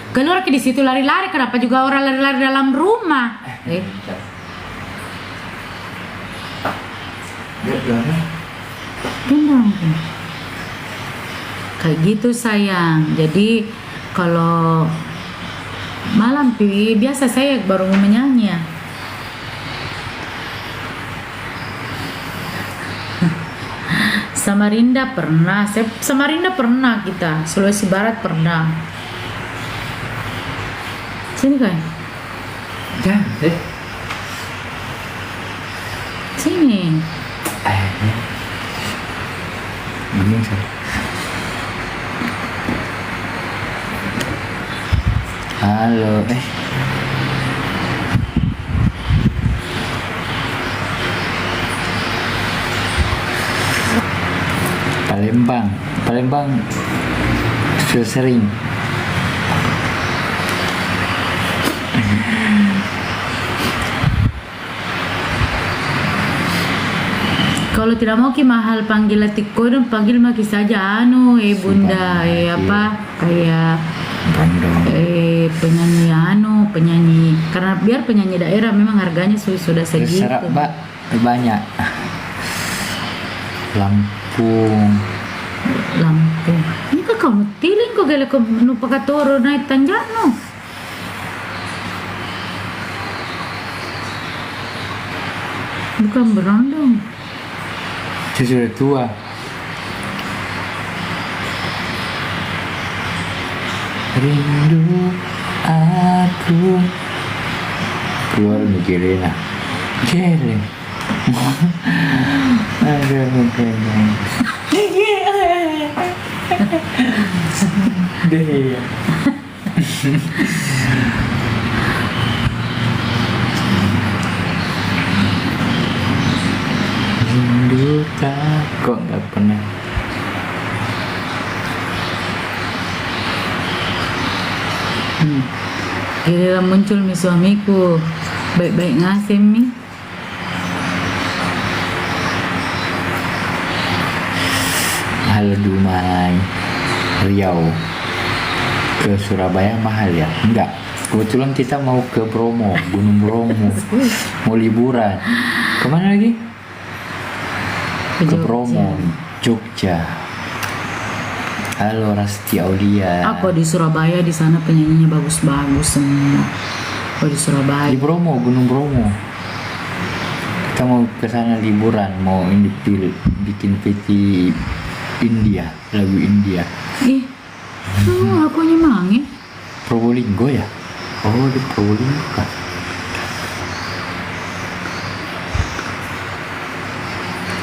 S1: Keluar ke di situ lari-lari, kenapa juga orang lari-lari dalam rumah? Gendong. Kayak gitu sayang. Jadi kalau malam biasa saya baru mau menyanyi. Samarinda pernah, Samarinda pernah kita, Sulawesi Barat pernah. Sini kan?
S3: Ya,
S1: Sini.
S3: Bingung saya. Halo, Palembang sudah sering.
S1: Kalau tidak mau ki mahal panggil Atiko dan panggil maki saja bunda apa kayak
S3: Bandung.
S1: penyanyi karena biar penyanyi daerah memang harganya sudah segitu.
S3: Terserah Mbak, banyak. Lampung. Ini kok kamu tiling kok gale kau nupa katoro naik tanjano.
S1: Bukan berondong.
S3: Saya sudah tua. Rindu aku. Keluar mikirin lah. Geleng. Aduh, geleng. Deh. Rindu tak kok nggak pernah.
S1: Giliran muncul suamiku baik-baik ngasih mi.
S3: Halo Dumai, Riau, ke Surabaya mahal ya? Enggak, kebetulan kita mau ke Bromo, Gunung Bromo, mau liburan. Kemana lagi? Ke Bromo, Jogja. Halo Rasti Aulia.
S1: Aku di Surabaya, di sana penyanyinya bagus-bagus semua. Aku di Surabaya.
S3: Di Bromo, Gunung Bromo. Kita mau ke sana liburan, mau ini bikin peti India, lagu India.
S1: Aku nyemangi.
S3: Probolinggo ya? Oh, di Probolinggo kan.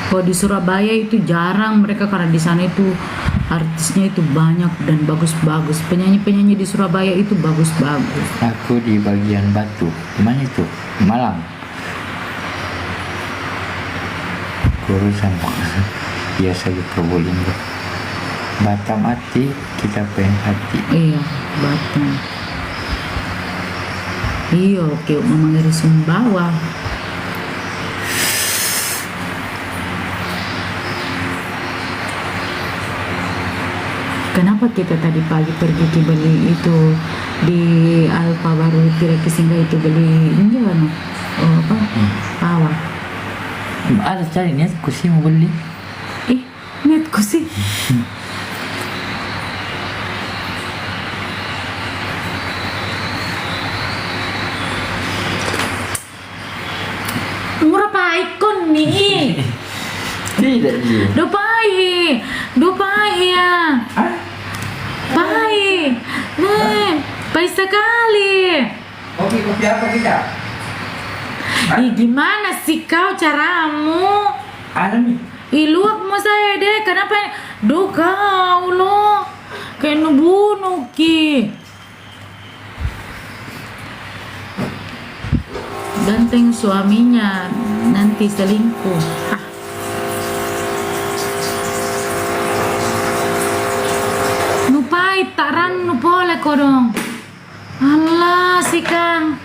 S1: Kalau di Surabaya itu jarang mereka karena di sana itu artisnya itu banyak dan bagus-bagus. Penyanyi-penyanyi di Surabaya itu bagus-bagus.
S3: Aku di bagian Batu. Di mana itu? Malang. Kurusan biasa di Probolinggo. Batam hati, kita pengen hati.
S1: Iya, Batam. Iya, oke, memang dari Sumbawa. Kenapa kita tadi pagi pergi ke beli itu di Alfa baru tidak kesinggah itu beli ini apa? Oh, apa? Pawa.
S3: Ada cari niat sih mau beli.
S1: Niatku sih. Murah paikon nih.
S3: Tidak sih.
S1: Dupai ya. Pai. Pai sekali.
S4: Kopi apa kita?
S1: Gimana sih kau caramu?
S3: Ada nih.
S1: Luak mau saya deh, kenapa? Duh kau lo, kayak nubunuh ki. Ganteng suaminya nanti selingkuh. Nupai taran nupole kodong. Allah si Kang.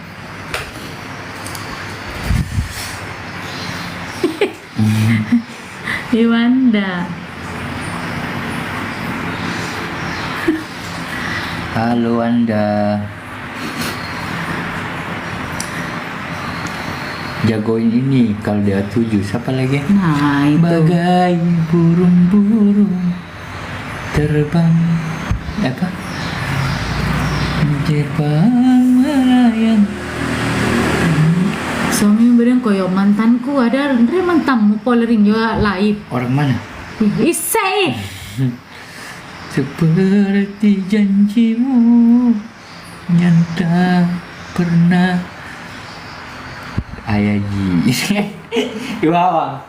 S1: Iwanda.
S3: Halo Anda. Jagoin ini kalau dia 7. Siapa lagi?
S1: Nah itu.
S3: Bagai burung-burung terbang apa? Terbang melayang.
S1: Suami bilang koyo mantanku ada mantanmu polering juga live.
S3: Orang mana?
S1: Isai.
S3: Seperti janjimu yang tak pernah Ayaji. Iwawa.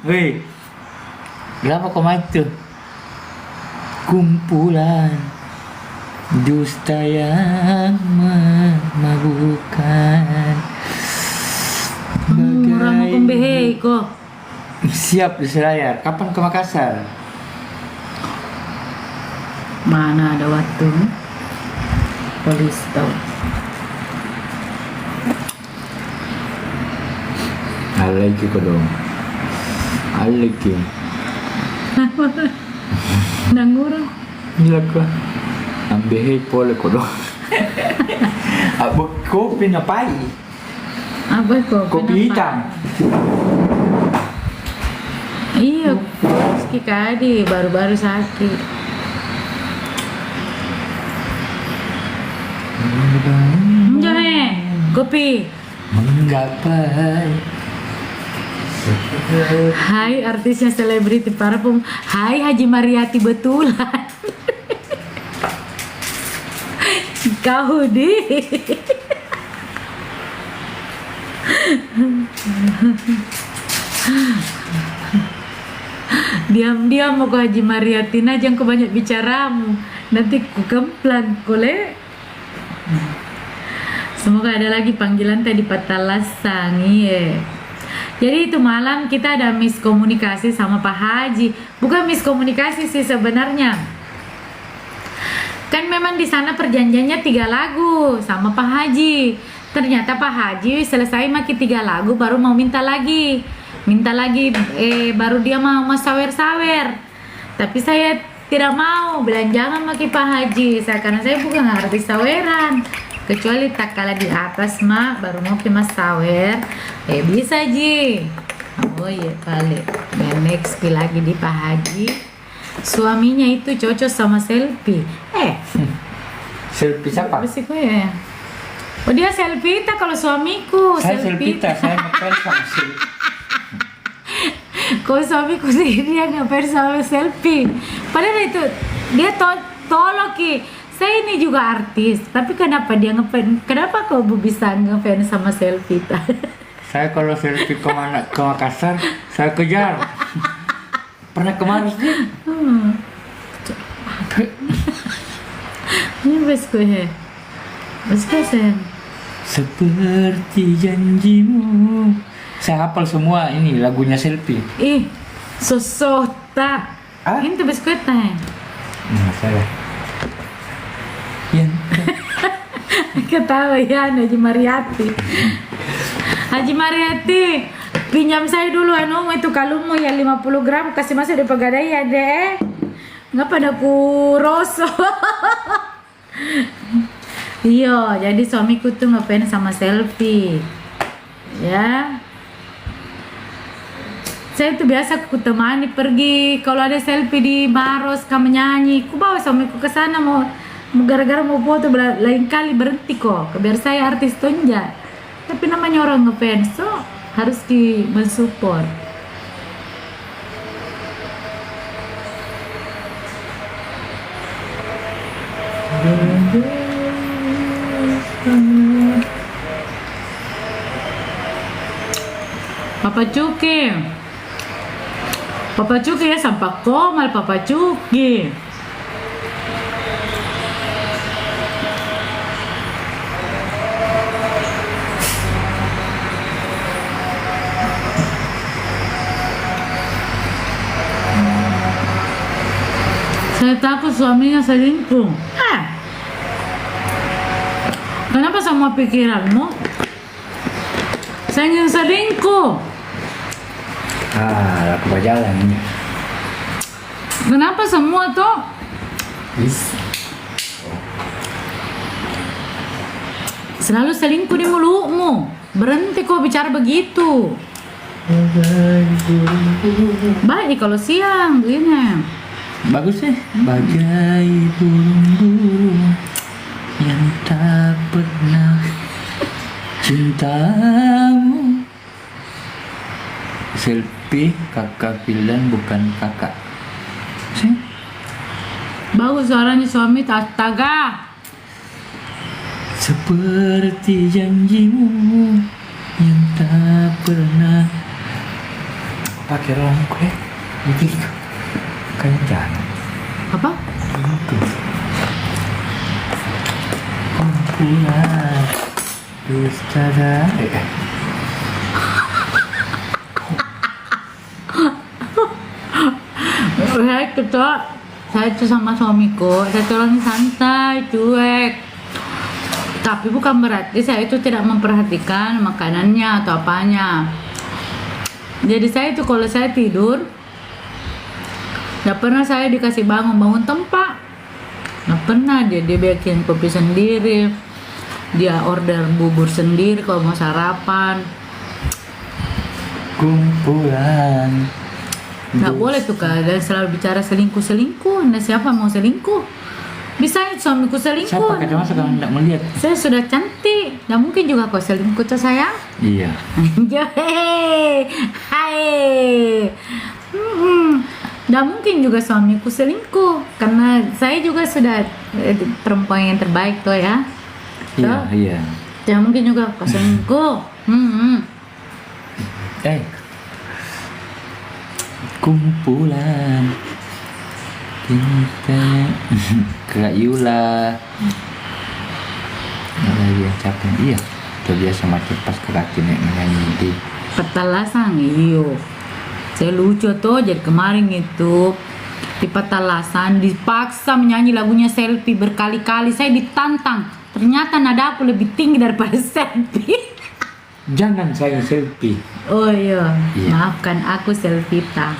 S3: Weh. Kenapa kau mati? Kumpulan dusta yang memabukkan.
S1: Murah mau kumbehe ko.
S3: Siap di Selayar. Kapan ke Makassar?
S1: Mana ada waktu? Polis tahu.
S3: Aliki ko dong. Aliki.
S1: Nangurang.
S3: Gila ko. Ambehe pole ko dong. Abo kopi na pai.
S1: Apa ko?
S3: Kopi hitam.
S1: Iya, Rizky Kadi baru-baru sakit. Jahe, kopi.
S3: Menggapai.
S1: Hai artisnya selebriti parfum. Hai Haji Mariati betulan. Kau di. Diam-diam mau ke Haji Mariatin aja yang banyak bicaramu. Nanti ku kemplan kole. Semoga ada lagi panggilan tadi Patalasang. Iya. Jadi itu malam kita ada miskomunikasi sama Pak Haji. Bukan miskomunikasi sih sebenarnya. Kan memang di sana perjanjiannya 3 lagu sama Pak Haji. Ternyata Pak Haji selesai maki 3 lagu baru mau minta lagi baru dia mau sawer-sawer. Tapi saya tidak mau, bilang jangan maki Pak Haji. Karena saya bukan artis saweran. Kecuali tak kalah di atas mak baru mau ke mas sawer. Bisa Ji. Oh iya kali. Next lagi di Pak Haji. Suaminya itu cocok sama selfie.
S3: Selfie siapa?
S1: Ya. Oh dia selfie tak kalau suamiku.
S3: Saya selfie tak, saya ngefans sama selfie.
S1: Kalau suamiku sih dia ngefans sama selfie. Padahal itu dia tolong ki. Saya ini juga artis, tapi kenapa dia ngefans? Kenapa kau bisa ngefans sama selfie?
S3: Saya kalau selfie ke Makassar, saya kejar. Pernah kemana sih?
S1: Ini besku ya. Besku sayang.
S3: Seperti janjimu. Saya hafal semua ini lagunya selfie.
S1: Sosota. Ini tuh besku ya.
S3: Saya. Yang
S1: Ketawa ya Haji Mariati. Haji Mariati, pinjam saya dulu itu kalungmu ya 50 gram kasih masuk di pegadaian deh. nggak pada ku rosok. Iya, jadi suamiku tuh ngapain sama selfie, ya. Saya tuh biasa ku temani pergi kalau ada selfie di Maros kamu nyanyi, ku bawa suamiku ke sana mau gara-gara mau foto lain kali berhenti kok, biar saya artis tonja. Tapi namanya orang ngefans, so harus di mensupport. Papa Cuki ya sampai komal Papa Cuki. Saya takut suaminya selingkuh. Kenapa semua pikiranmu? Saya ingin selingkuh.
S3: Aku berjalan ini.
S1: Kenapa semua tuh? Selalu selingkuh di mulutmu. Berhenti kok bicara begitu. Baik kalau siang begini.
S3: Bagus sih. Bagai burung-burung yang tak pernah cintamu. Selfie kakak bilang bukan kakak. Sih.
S1: Bagus suaranya suami, astaga.
S3: Seperti janjimu yang tak pernah pakai rongkre begitu kayak jangan
S1: Apa?
S3: itu kumpulan dusta dan
S1: Saya itu sama suamiku, saya tuh orangnya santai, cuek. Tapi bukan berarti saya itu tidak memperhatikan makanannya atau apanya. Jadi saya itu kalau saya tidur, nggak pernah saya dikasih bangun tempat. Nggak pernah, dia bikin kopi sendiri, dia order bubur sendiri kalau mau sarapan.
S3: kumpulan
S1: Nggak boleh tuh kalian selalu bicara selingkuh. Nah siapa mau selingkuh? Bisa suamiku selingkuh.
S3: saya pakai kacamata kalau tidak melihat.
S1: Saya sudah cantik, nggak mungkin juga kau selingkuh tuh sayang.
S3: Iya.
S1: Hai. Nggak mungkin juga suamiku selingkuh karena saya juga sudah perempuan yang terbaik tuh ya.
S3: Iya, iya.
S1: Tidak mungkin juga kau selingkuh.
S3: Kumpulan cinta Kak Yula lagi yang capek. Iya, terbiasa macet pas kaki nek nyanyi di
S1: Petalasan, iyo. Saya lucu tuh, jadi kemarin itu di Petalasan dipaksa menyanyi lagunya Selfie berkali-kali. Saya ditantang, ternyata nada aku lebih tinggi daripada Selfie.
S3: Jangan saya selfie.
S1: Oh iya,
S3: Iya.
S1: maafkan aku Selfie ta.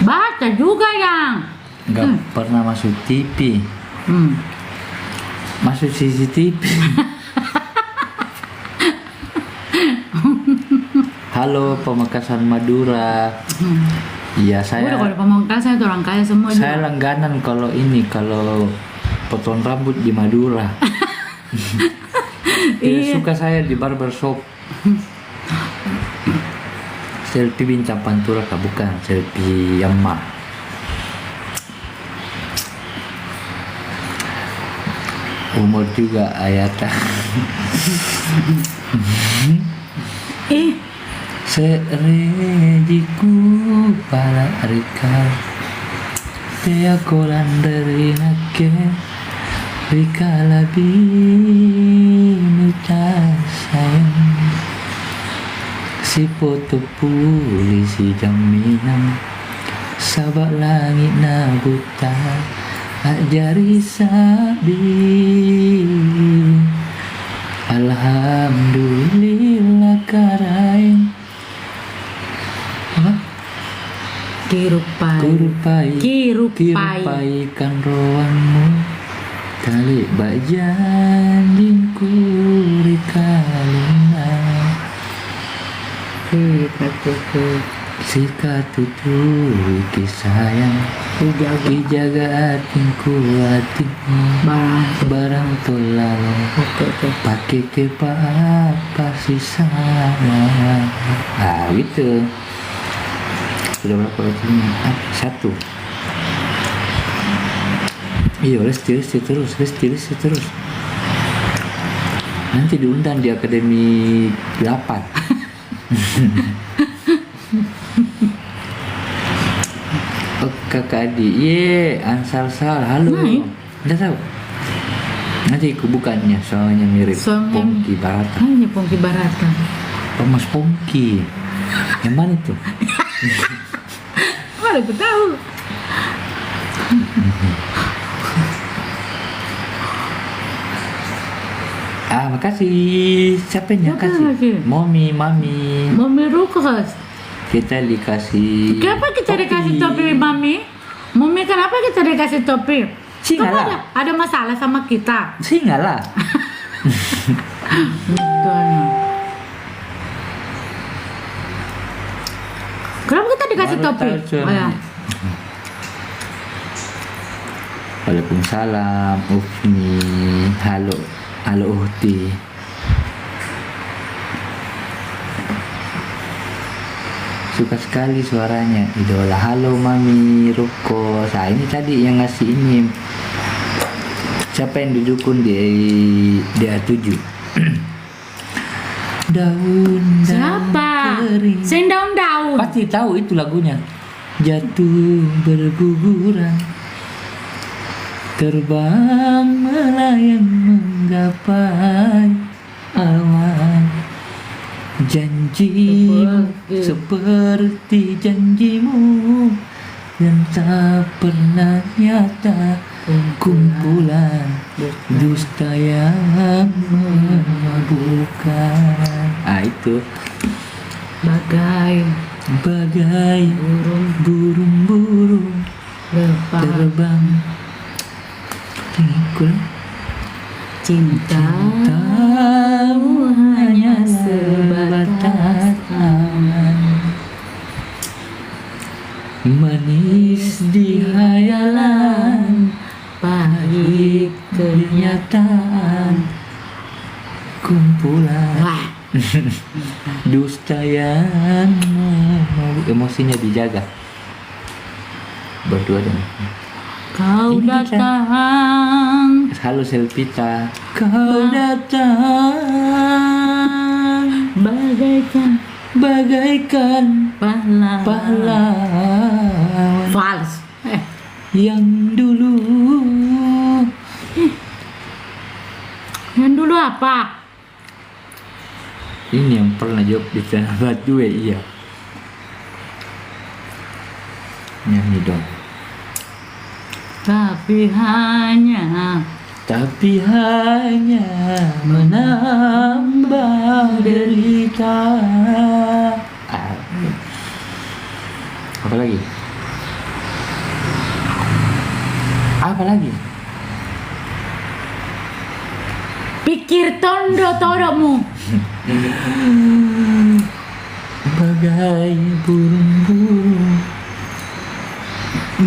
S1: Baca juga yang.
S3: Nggak pernah masuk TV, masuk CCTV. Halo Pamekasan Madura. Iya saya.
S1: Udah kalau di Pamekasan itu orang kaya semua
S3: Saya
S1: juga.
S3: langganan kalau potong rambut di Madura. Tidak
S1: Iya.
S3: suka saya di barbershop. Selfie Bintang Pantura kah? Bukan, selfie Yamaha. Umur juga ayata. Serejiku para rika Tea kolan dari nake Rika lebih nuta sayang Si foto polisi jaminan Sabak langit na buta Ajari sabi Alhamdulillah karain. Apa?
S1: Kirupai.
S3: Kirupaikan roangmu kali bajan kuri kalina Sika tuturi kisayang Kijaga atinku hatimu Barang tolalo Pakai ke apa sisanya. Gitu. Sudah berapa lagunya? 1. Iya, lesti terus. Nanti diundang di Akademi 8. Oh, kakak adik, Ansal, halo. Udah tahu? Nanti aku bukannya, soalnya mirip Pongki Barata.
S1: Hanya Pongki Barata.
S3: Oh, Mas Pongki. Yang mana itu?
S1: Mana aku tahu.
S3: Makasih. Siapa yang kasih? Mami.
S1: Mami Rukas.
S3: Kita dikasih.
S1: Kenapa kita dikasih topi, Mami? Mami, kenapa kita dikasih topi?
S3: Singalah.
S1: Ada masalah sama kita.
S3: Singalah.
S1: Kenapa kita dikasih topi? Oh, ya.
S3: Waalaikumsalam, Ufni. Halo Uhti. Suka sekali suaranya, idola. Halo Mami Ruko. Nah, ini tadi yang ngasih ini. Siapa yang didukung di A7? Daun
S1: Siapa?
S3: kering.
S1: Sing daun-daun.
S3: Pasti tahu itu lagunya. Jatuh berguguran, terbang melayang menggapai awan. Janjimu seperti janjimu yang tak pernah nyata, kumpulan dusta yang memabukkan. Itu
S1: Bagai
S3: burung-burung
S1: lepas
S3: terbang.
S1: cintamu hanya sebatas angan,
S3: manis di hayalan,
S1: pahit
S3: kenyataan, kumpulan
S1: Wah,
S3: dusta yang emosinya dijaga. Berdua dong.
S1: kau
S3: Ini kita.
S1: datang
S3: Halo Selvita. Kau datang bagaikan pahlawan
S1: Fals.
S3: yang dulu.
S1: Yang dulu apa?
S3: Ini yang pernah jawab di Tanah Batu, iya. Nyanyi dong.
S1: Tapi hanya
S3: menambah derita. Apa lagi?
S1: pikir tondo-tondomu.
S3: Bagai burung-burung.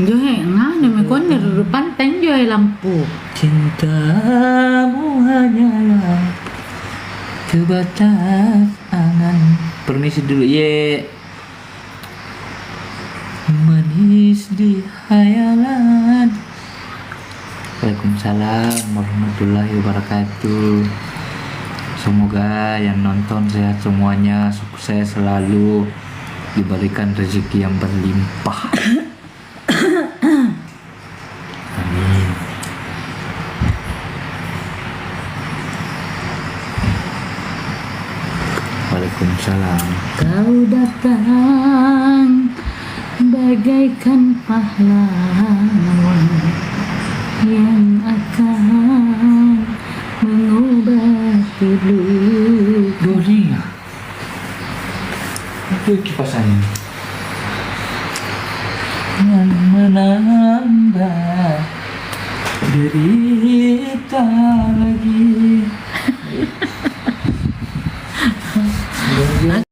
S1: Jo ngah me kon depan teng jo lampu.
S3: Cintamu hanyalah sebatas angan. Permisi dulu, manis di hayalan. Waalaikumsalam warahmatullahi wabarakatuh. Semoga yang nonton sehat semuanya, sukses selalu, diberikan rezeki yang berlimpah. Amin. Waalaikumsalam.
S1: Kau datang bagaikan pahlawan yang akan mengobati
S3: dulu. Dorinya. Itu kipasannya. Yang menambah derita lagi.